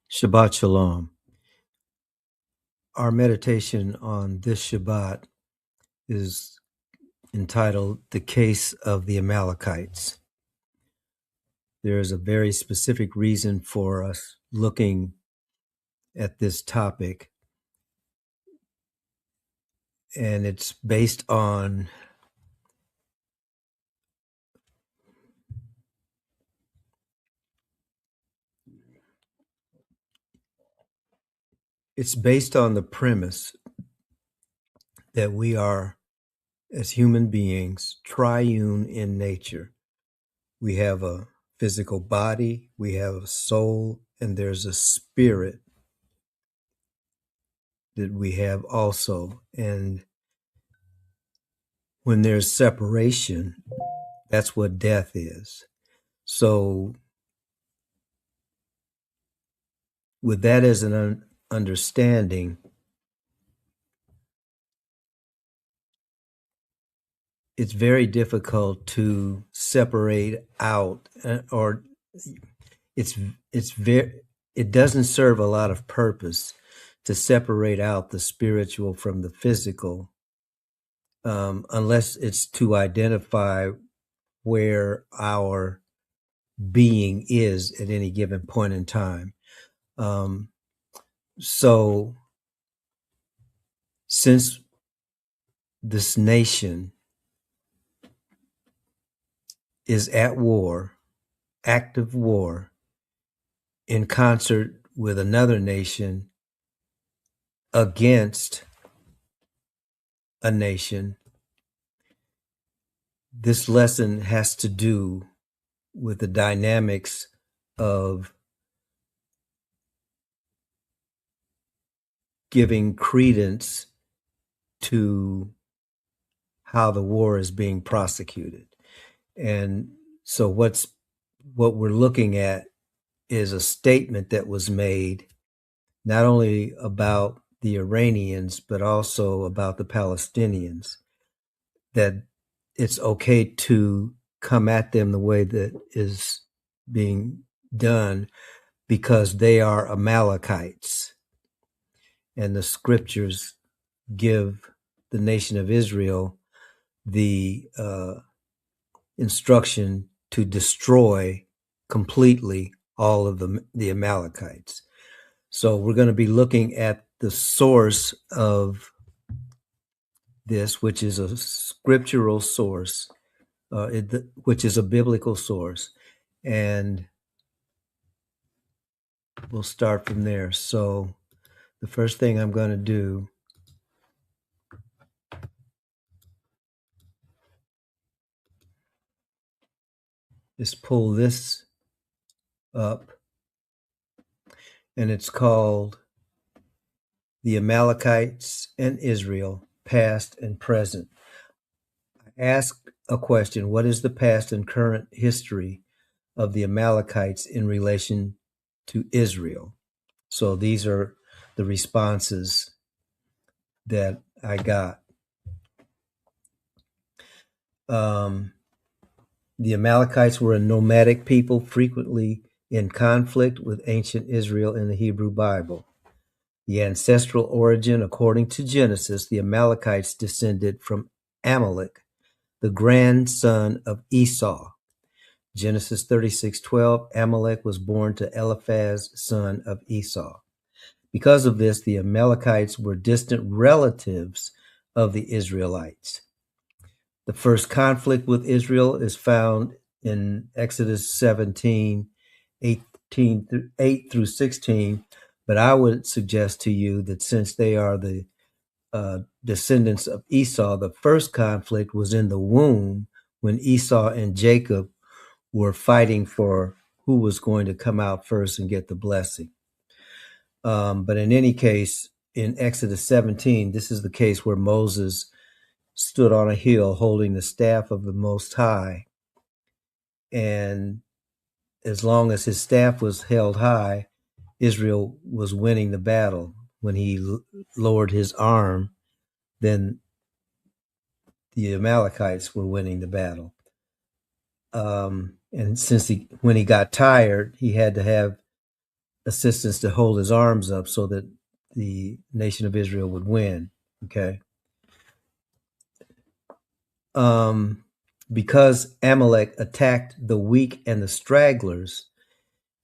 Shabbat Shalom. Our meditation on this Shabbat is entitled The Case of the Amalekites. There is a very specific reason for us looking at this topic, and it's based on the premise that we are, as human beings, triune in nature. We have a physical body, we have a soul, and there's a spirit that we have also. And when there's separation, that's what death is. So with that as an understanding, it's very difficult to separate out, or it doesn't serve a lot of purpose to separate out the spiritual from the physical, unless it's to identify where our being is at any given point in time. So since this nation is at war, active war, in concert with another nation against a nation, this lesson has to do with the dynamics of giving credence to how the war is being prosecuted. And so what we're looking at is a statement that was made not only about the Iranians, but also about the Palestinians, that it's okay to come at them the way that is being done because they are Amalekites. And the scriptures give the nation of Israel the instruction to destroy completely all of the Amalekites. So we're going to be looking at the source of this, which is a scriptural source, which is a biblical source. And we'll start from there. So the first thing I'm going to do is pull this up, and it's called The Amalekites and Israel, Past and Present. I asked a question: what is the past and current history of the Amalekites in relation to Israel? So these are the responses that I got. The Amalekites were a nomadic people, frequently in conflict with ancient Israel in the Hebrew Bible. The ancestral origin, according to Genesis, the Amalekites descended from Amalek, the grandson of Esau. Genesis 36:12, Amalek was born to Eliphaz, son of Esau. Because of this, the Amalekites were distant relatives of the Israelites. The first conflict with Israel is found in Exodus 17, 8 through 16, but I would suggest to you that since they are the descendants of Esau, the first conflict was in the womb when Esau and Jacob were fighting for who was going to come out first and get the blessing. But in any case, in Exodus 17, this is the case where Moses stood on a hill holding the staff of the Most High. And as long as his staff was held high, Israel was winning the battle. When he lowered his arm, then the Amalekites were winning the battle. And since when he got tired, he had to have assistance to hold his arms up so that the nation of Israel would win. Okay. Because Amalek attacked the weak and the stragglers,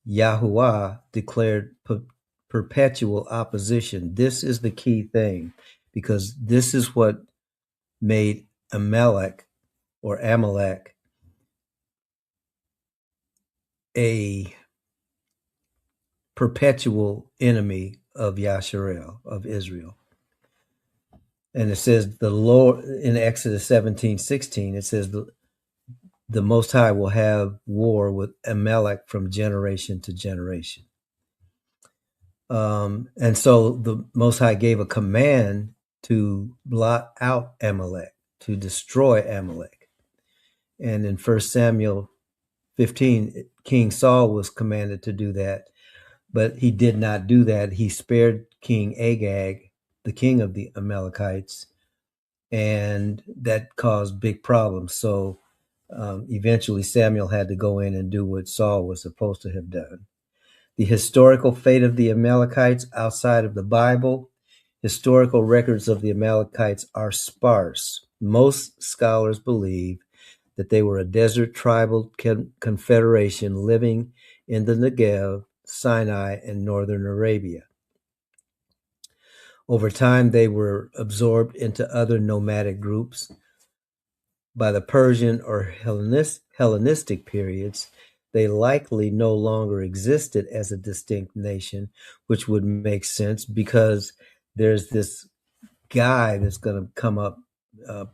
Yahuwah declared perpetual opposition. This is the key thing, because this is what made Amalek a perpetual enemy of Yasharel, of Israel. And it says the Lord in Exodus 17:16, it says the Most High will have war with Amalek from generation to generation. And so the Most High gave a command to blot out Amalek, to destroy Amalek. And in 1 Samuel 15, King Saul was commanded to do that, but he did not do that. He spared King Agag, the king of the Amalekites, and that caused big problems. So eventually Samuel had to go in and do what Saul was supposed to have done. The historical fate of the Amalekites outside of the Bible, historical records of the Amalekites are sparse. Most scholars believe that they were a desert tribal confederation living in the Negev, Sinai, and northern Arabia. Over time, they were absorbed into other nomadic groups. By the Persian or Hellenistic periods, they likely no longer existed as a distinct nation, which would make sense because there's this guy that's going to come up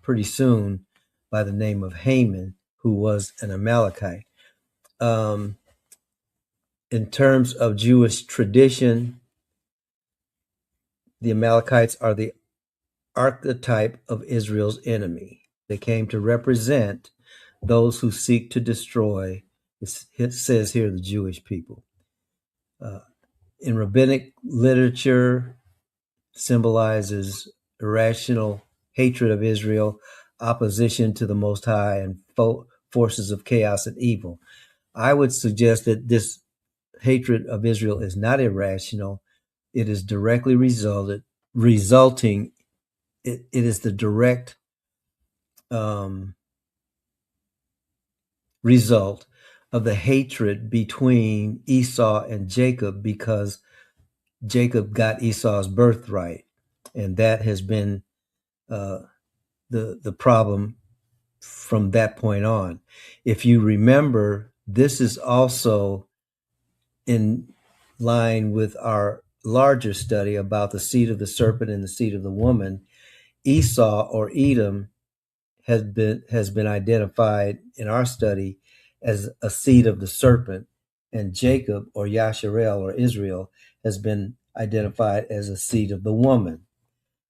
pretty soon by the name of Haman, who was an Amalekite. In terms of Jewish tradition, the Amalekites are the archetype of Israel's enemy. They came to represent those who seek to destroy, it says here, the Jewish people. In rabbinic literature, symbolizes irrational hatred of Israel, opposition to the Most High, and forces of chaos and evil. I would suggest that this hatred of Israel is not irrational. It is directly resulting. It is the direct result of the hatred between Esau and Jacob, because Jacob got Esau's birthright, and that has been the problem from that point on. If you remember, this is also in line with our larger study about the seed of the serpent and the seed of the woman. Esau or Edom has been identified in our study as a seed of the serpent, and Jacob or Yasharel or Israel has been identified as a seed of the woman.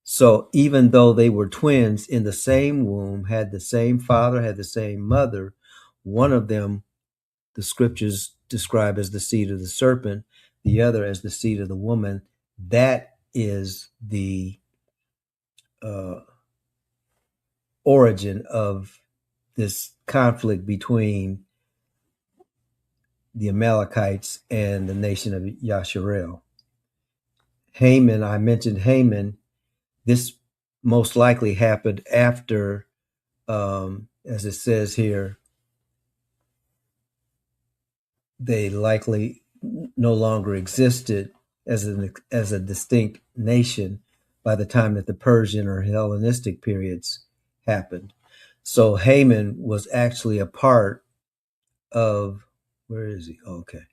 So even though they were twins in the same womb, had the same father, had the same mother, one of them the scriptures describe as the seed of the serpent, the other as the seed of the woman. That is the origin of this conflict between the Amalekites and the nation of Yasharel. Haman, I mentioned Haman. This most likely happened after, as it says here, they likely no longer existed as a distinct nation by the time that the Persian or Hellenistic periods happened. So Haman was actually a part of, where is he? Okay.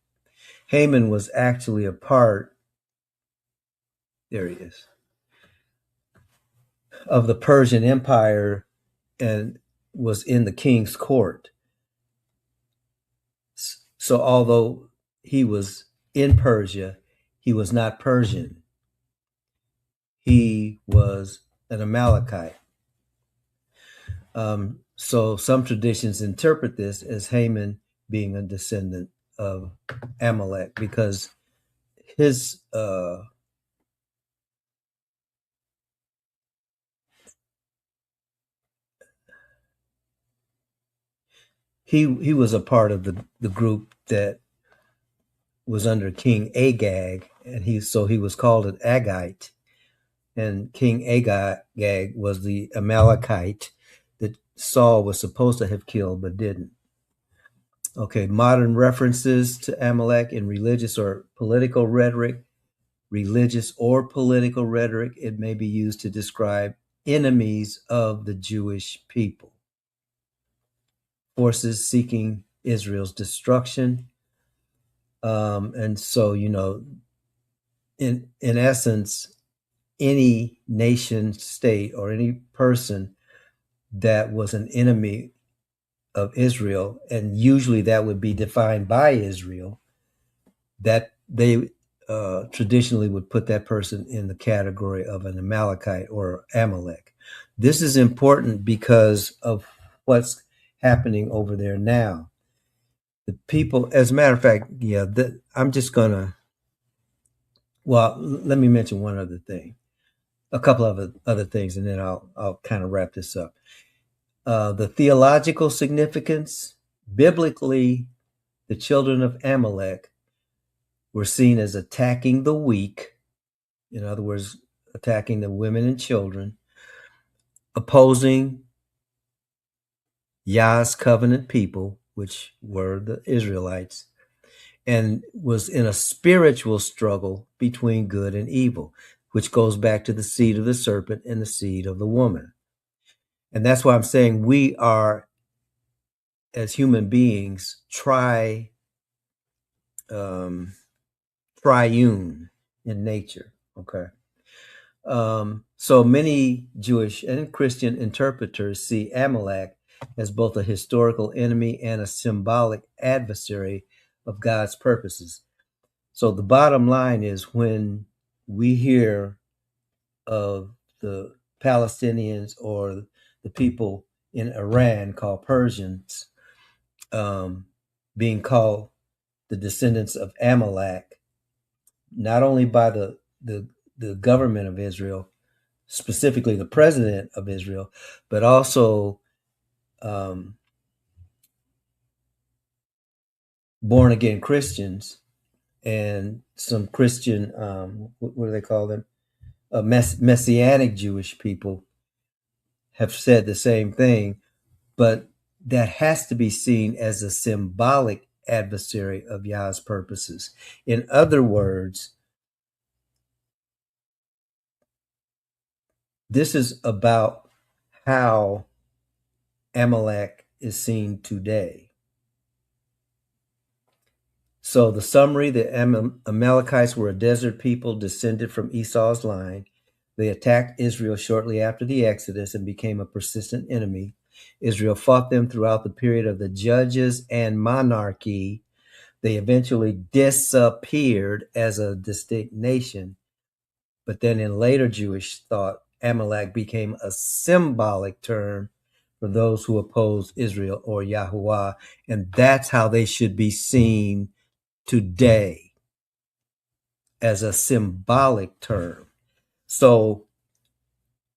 Haman was actually a part, there he is, of the Persian Empire and was in the king's court. So although he was in Persia, he was not Persian. He was an Amalekite. So some traditions interpret this as Haman being a descendant of Amalek, because his he was a part of the group that was under King Agag, and he was called an Agite. And King Agag was the Amalekite that Saul was supposed to have killed but didn't. Okay, modern references to Amalek in religious or political rhetoric. It may be used to describe enemies of the Jewish people, forces seeking Israel's destruction. And so, in essence, any nation state or any person that was an enemy of Israel, and usually that would be defined by Israel, that they traditionally would put that person in the category of an Amalekite or Amalek. This is important because of what's happening over there now. The people, as a matter of fact, I'm just gonna. Well, let me mention one other thing, a couple of other things, and then I'll kind of wrap this up. The theological significance, biblically, the children of Amalek were seen as attacking the weak, in other words, attacking the women and children, opposing Yah's covenant people, which were the Israelites, and was in a spiritual struggle between good and evil, which goes back to the seed of the serpent and the seed of the woman. And that's why I'm saying we are, as human beings, triune in nature. Okay. So many Jewish and Christian interpreters see Amalek as both a historical enemy and a symbolic adversary of God's purposes. So the bottom line is, when we hear of the Palestinians or the people in Iran called Persians being called the descendants of Amalek, not only by the government of Israel, specifically the president of Israel, but also born again Christians and some Christian, what do they call them? Messianic Jewish people have said the same thing, but that has to be seen as a symbolic adversary of Yah's purposes. In other words, this is about how Amalek is seen today. So the summary: the Amalekites were a desert people descended from Esau's line. They attacked Israel shortly after the Exodus and became a persistent enemy. Israel fought them throughout the period of the judges and monarchy. They eventually disappeared as a distinct nation. But then in later Jewish thought, Amalek became a symbolic term for those who oppose Israel or Yahuwah. And that's how they should be seen today, as a symbolic term. So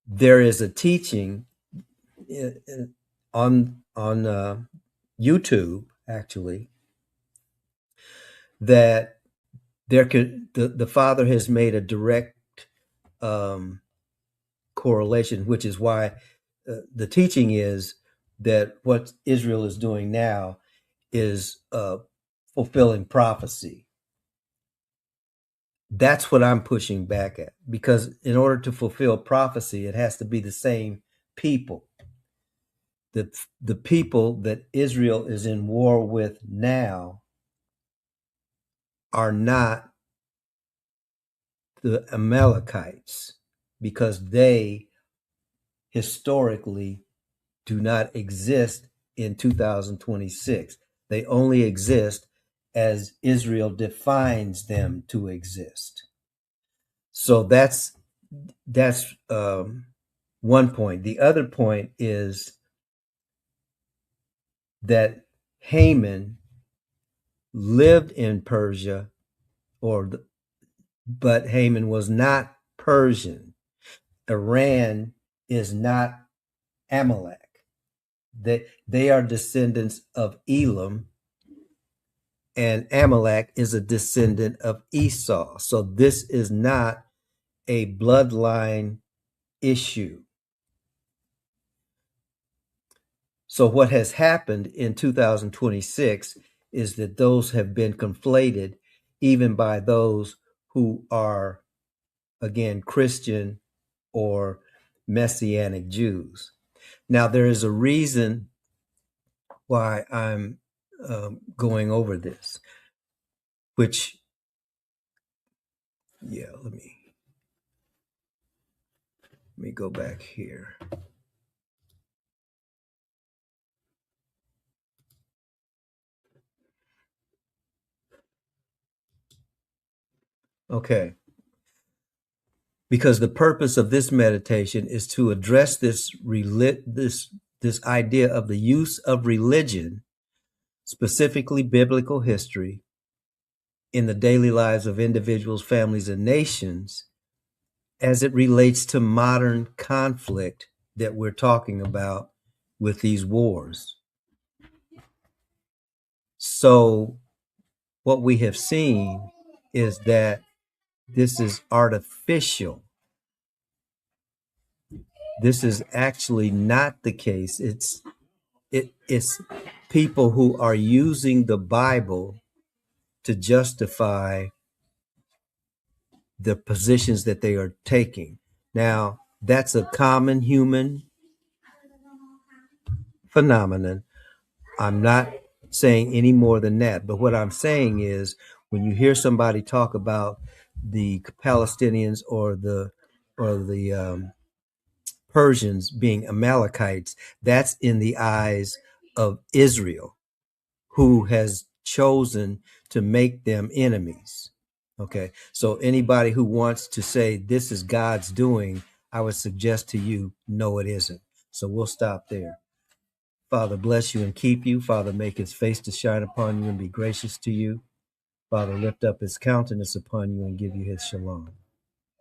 there is a teaching on YouTube, actually, that the Father has made a direct correlation, which is why the teaching is that what Israel is doing now is fulfilling prophecy. That's what I'm pushing back at, because in order to fulfill prophecy, it has to be the same people. The people that Israel is in war with now are not the Amalekites, because they historically do not exist in 2026. They only exist as Israel defines them to exist. So that's one point. The other point is that Haman lived in Persia, but Haman was not Persian. Iran is not Amalek. They are descendants of Elam, and Amalek is a descendant of Esau. So this is not a bloodline issue. So what has happened in 2026 is that those have been conflated even by those who are, again, Christian or Messianic Jews. Now, there is a reason why I'm going over this, which, yeah, let me go back here. Okay. Because the purpose of this meditation is to address this idea of the use of religion, specifically biblical history, in the daily lives of individuals, families, and nations as it relates to modern conflict that we're talking about with these wars. So what we have seen is that this is artificial. This is actually not the case. It's people who are using the Bible to justify the positions that they are taking. Now, that's a common human phenomenon. I'm not saying any more than that. But what I'm saying is when you hear somebody talk about the Palestinians or the Persians being Amalekites, that's in the eyes of Israel, who has chosen to make them enemies. Okay, so anybody who wants to say this is God's doing, I would suggest to you, no, it isn't. So we'll stop there. Father, bless you and keep you. Father, make his face to shine upon you and be gracious to you. Father, lift up his countenance upon you and give you his shalom.